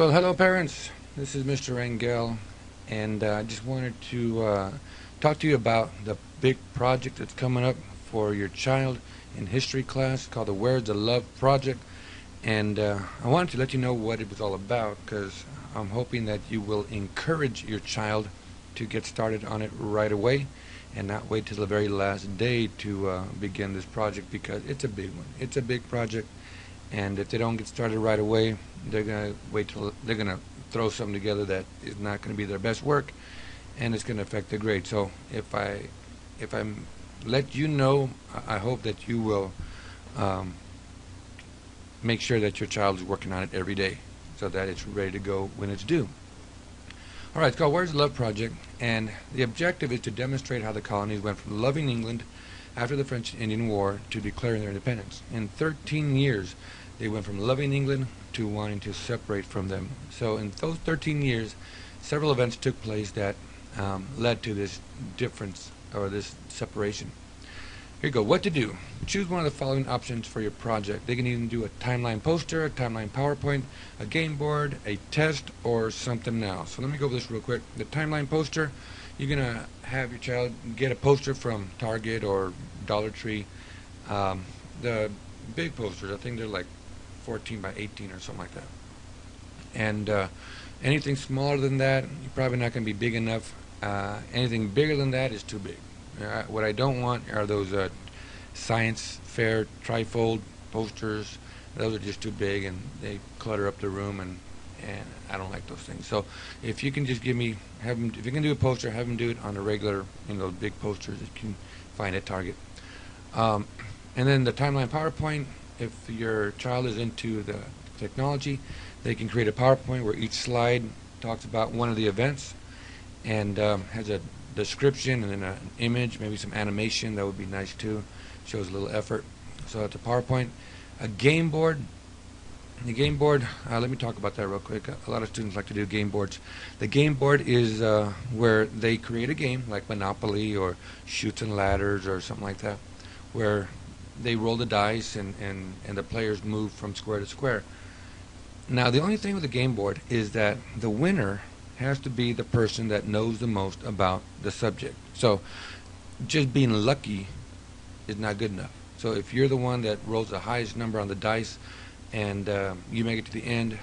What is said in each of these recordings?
Well, hello, parents. This is Mr. Rangel, and I just wanted to talk to you about the big project that's coming up for your child in history class called the Where's the Love Project. And I wanted to let you know what it was all about because I'm hoping that you will encourage your child to get started on it right away and not wait till the very last day to begin this project because it's a big one. It's a big project, and if they don't get started right away, they're gonna wait till they're gonna throw something together that is not going to be their best work, and it's going to affect the grade. So if I let you know, I hope that you will um, make sure that your child is working on it every day so that it's ready to go when it's due. All right, it's called Where's the Love Project, and the objective is to demonstrate how the colonies went from loving England after the French and Indian War to declaring their independence. In 13 years, they went from loving England to wanting to separate from them. So in those 13 years, several events took place that led to this difference or this separation. Here you go. What to do? Choose one of the following options for your project. They can either do a timeline poster, a timeline PowerPoint, a game board, a test, or something else. So let me go over this real quick. The timeline poster, you're going to have your child get a poster from Target or Dollar Tree. The big posters, I think they're like 14 by 18 or something like that. And anything smaller than that, you're probably not going to be big enough. Anything bigger than that is too big. What I don't want are those science fair trifold posters. Those are just too big and they clutter up the room, and I don't like those things. So if you can just give me, if you can do a poster, have them do it on a regular, those big posters that you can find at Target. And then the timeline PowerPoint, if your child is into the technology, they can create a PowerPoint where each slide talks about one of the events and has a description and then an image, maybe some animation. That would be nice too. Shows a little effort. So that's a PowerPoint. A game board. The game board, let me talk about that real quick. A lot of students like to do game boards. The game board is where they create a game like Monopoly or Chutes and Ladders or something like that, where they roll the dice and the players move from square to square. Now, the only thing with the game board is that the winner has to be the person that knows the most about the subject. So just being lucky is not good enough. So if you're the one that rolls the highest number on the dice and you make it to the end,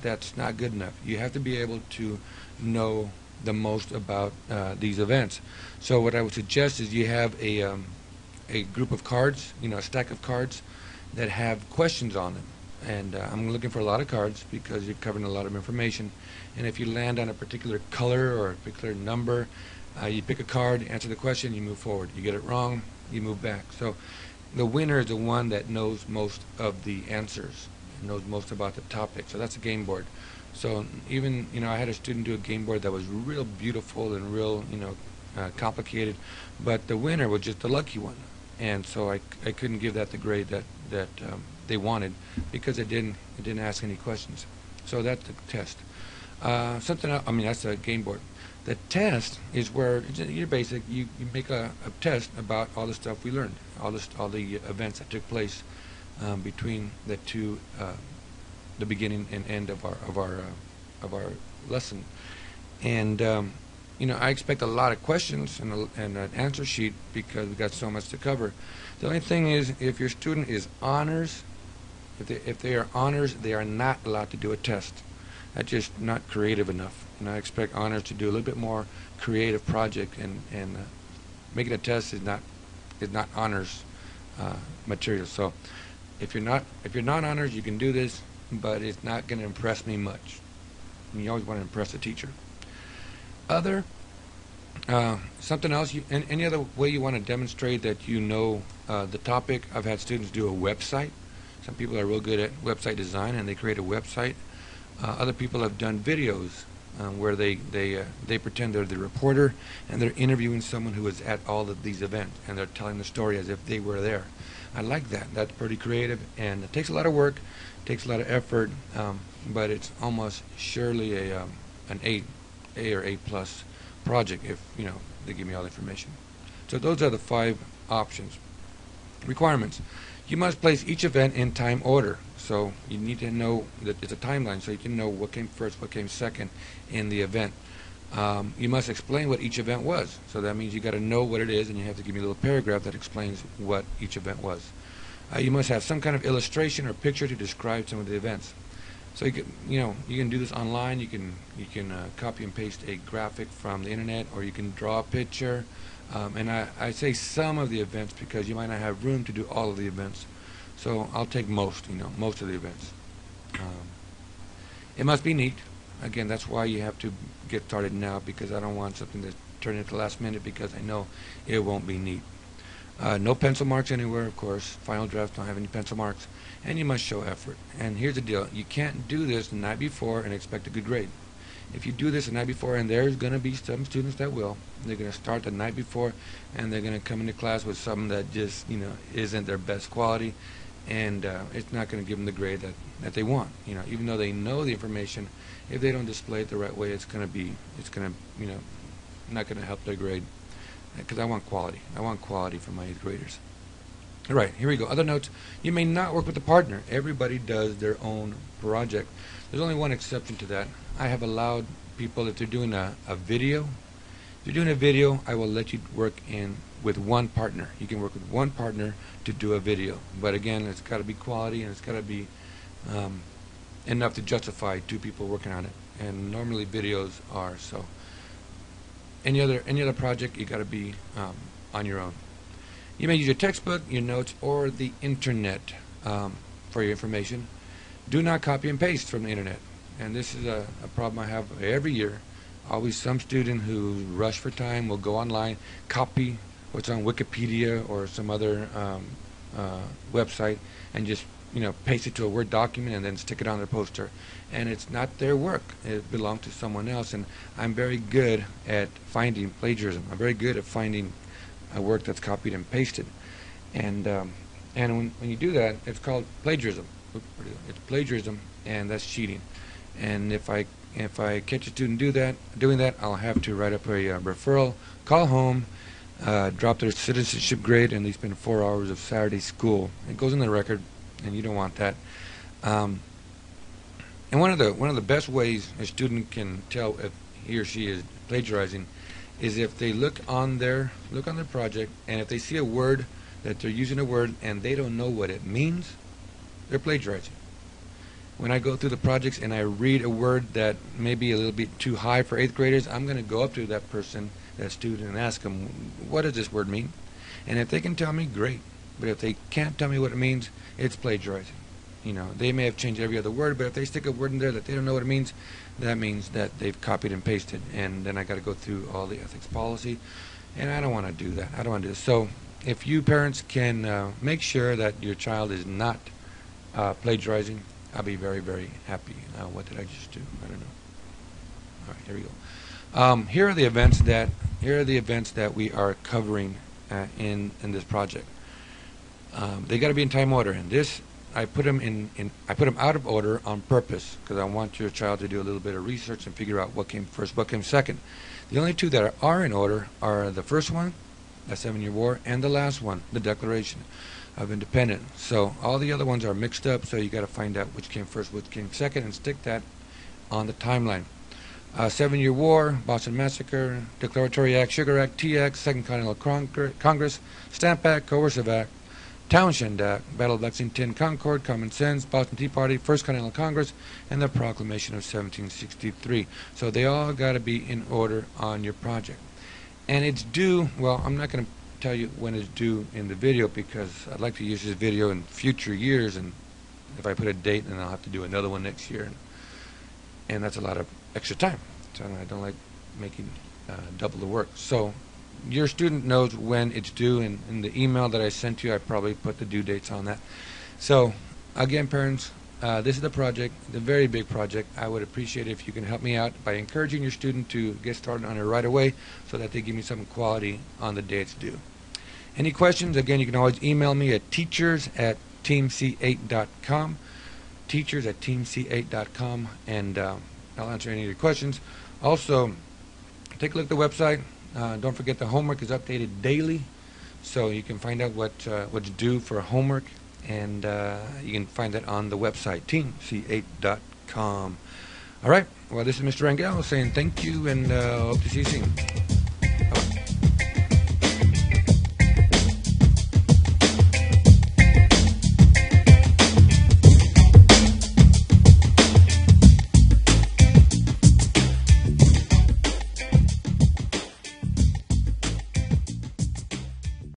that's not good enough. You have to be able to know the most about these events. So what I would suggest is you have a group of cards, a stack of cards that have questions on them. And I'm looking for a lot of cards because you're covering a lot of information. And if you land on a particular color or a particular number, you pick a card, answer the question, you move forward. You get it wrong, you move back. So the winner is the one that knows most of the answers, knows most about the topic. So that's a game board. So even, I had a student do a game board that was real beautiful and real, complicated, but the winner was just the lucky one. And so I couldn't give that the grade that they wanted because it didn't ask any questions. So that's the test. Something else, that's a game board. The test is where you're basic. You make a test about all the stuff we learned, all the events that took place between the two, the beginning and end of our lesson. And I expect a lot of questions and an answer sheet because we got so much to cover. The only thing is, if your student is honors, if they are honors, they are not allowed to do a test. That's just not creative enough. I expect honors to do a little bit more creative project, and making a test is not honors material. So if you're not honors, you can do this, but it's not going to impress me much. You always want to impress the teacher. Other something else, any other way you want to demonstrate that the topic. I've had students do a website. Some people are real good at website design and they create a website. Other people have done videos where they pretend they're the reporter and they're interviewing someone who was at all of these events and they're telling the story as if they were there. I like that. That's pretty creative, and it takes a lot of work, takes a lot of effort, but it's almost surely an A or A plus project if they give me all the information. So those are the 5 options. Requirements. You must place each event in time order. So you need to know that it's a timeline so you can know what came first, what came second in the event. You must explain what each event was. So that means you got to know what it is, and you have to give me a little paragraph that explains what each event was. You must have some kind of illustration or picture to describe some of the events. So you can do this online. You can copy and paste a graphic from the internet, or you can draw a picture. And I say some of the events because you might not have room to do all of the events. So I'll take most of the events. It must be neat. Again, that's why you have to get started now, because I don't want something to turn into the last minute because I know it won't be neat. No pencil marks anywhere, of course. Final drafts don't have any pencil marks. And you must show effort. And here's the deal. You can't do this the night before and expect a good grade. If you do this the night before, and there's going to be some students that will, they're going to start the night before, and they're going to come into class with something that just, isn't their best quality, and it's not going to give them the grade that they want. Even though they know the information, if they don't display it the right way, it's going to not going to help their grade. Because I want quality. I want quality from my 8th graders. All right, here we go. Other notes. You may not work with a partner. Everybody does their own project. There's only one exception to that. I have allowed people, if they're doing a video, if you're doing a video, I will let you work with one partner. You can work with one partner to do a video. But again, it's got to be quality, and it's got to be enough to justify 2 people working on it. And normally videos are. So any other project, you got to be on your own. You may use your textbook, your notes, or the internet for your information. Do not copy and paste from the internet. And this is a problem I have every year. Always some student who rush for time will go online, copy what's on Wikipedia or some other website, and just paste it to a Word document and then stick it on their poster. And it's not their work. It belongs to someone else. And I'm very good at finding plagiarism. I'm very good at finding a work that's copied and pasted. And when you do that, it's called plagiarism. It's plagiarism, and that's cheating. And if I catch a student doing that, I'll have to write up a referral, call home, drop their citizenship grade, and they spend 4 hours of Saturday school. It goes in the record, and you don't want that. And one of the best ways a student can tell if he or she is plagiarizing is if they look on their project, and if they see a word that they're using a word and they don't know what it means, they're plagiarizing. When I go through the projects and I read a word that may be a little bit too high for 8th graders, I'm going to go up to that person, that student, and ask them, what does this word mean? And if they can tell me, great. But if they can't tell me what it means, it's plagiarizing. They may have changed every other word, but if they stick a word in there that they don't know what it means, that means that they've copied and pasted. And then I got to go through all the ethics policy, and I don't want to do that. I don't want to do this. So if you parents can make sure that your child is not plagiarizing, I'll be very, very happy. What did I just do? I don't know. All right, here we go. Here are the events that we are covering in this project. They got to be in time order, and this I put them I put them out of order on purpose because I want your child to do a little bit of research and figure out what came first, what came second. The only 2 that are in order are the first one, the 7-Year War, and the last one, the Declaration of Independence. So all the other ones are mixed up, so you got to find out which came first, which came second, and stick that on the timeline. 7-Year War, Boston Massacre, Declaratory Act, Sugar Act, Tea Act, Second Continental Congress, Stamp Act, Coercive Act, Townshend Act, Battle of Lexington, Concord, Common Sense, Boston Tea Party, First Continental Congress, and the Proclamation of 1763. So they all got to be in order on your project. And it's due, well, I'm not going to tell you when it's due in the video because I'd like to use this video in future years, and if I put a date, then I'll have to do another one next year, and that's a lot of extra time. So I don't like making double the work. So your student knows when it's due, and in the email that I sent you, I probably put the due dates on that. So again, parents, this is the project, the very big project. I would appreciate it if you can help me out by encouraging your student to get started on it right away so that they give me some quality on the day it's due. Any questions? Again, you can always email me at teachers@teamc8.com, teachers@teamc8.com, and I'll answer any of your questions. Also, take a look at the website. Don't forget the homework is updated daily, so you can find out what's due for homework. and you can find that on the website, teamc8.com. All right. Well, this is Mr. Rangel saying thank you, and hope to see you soon.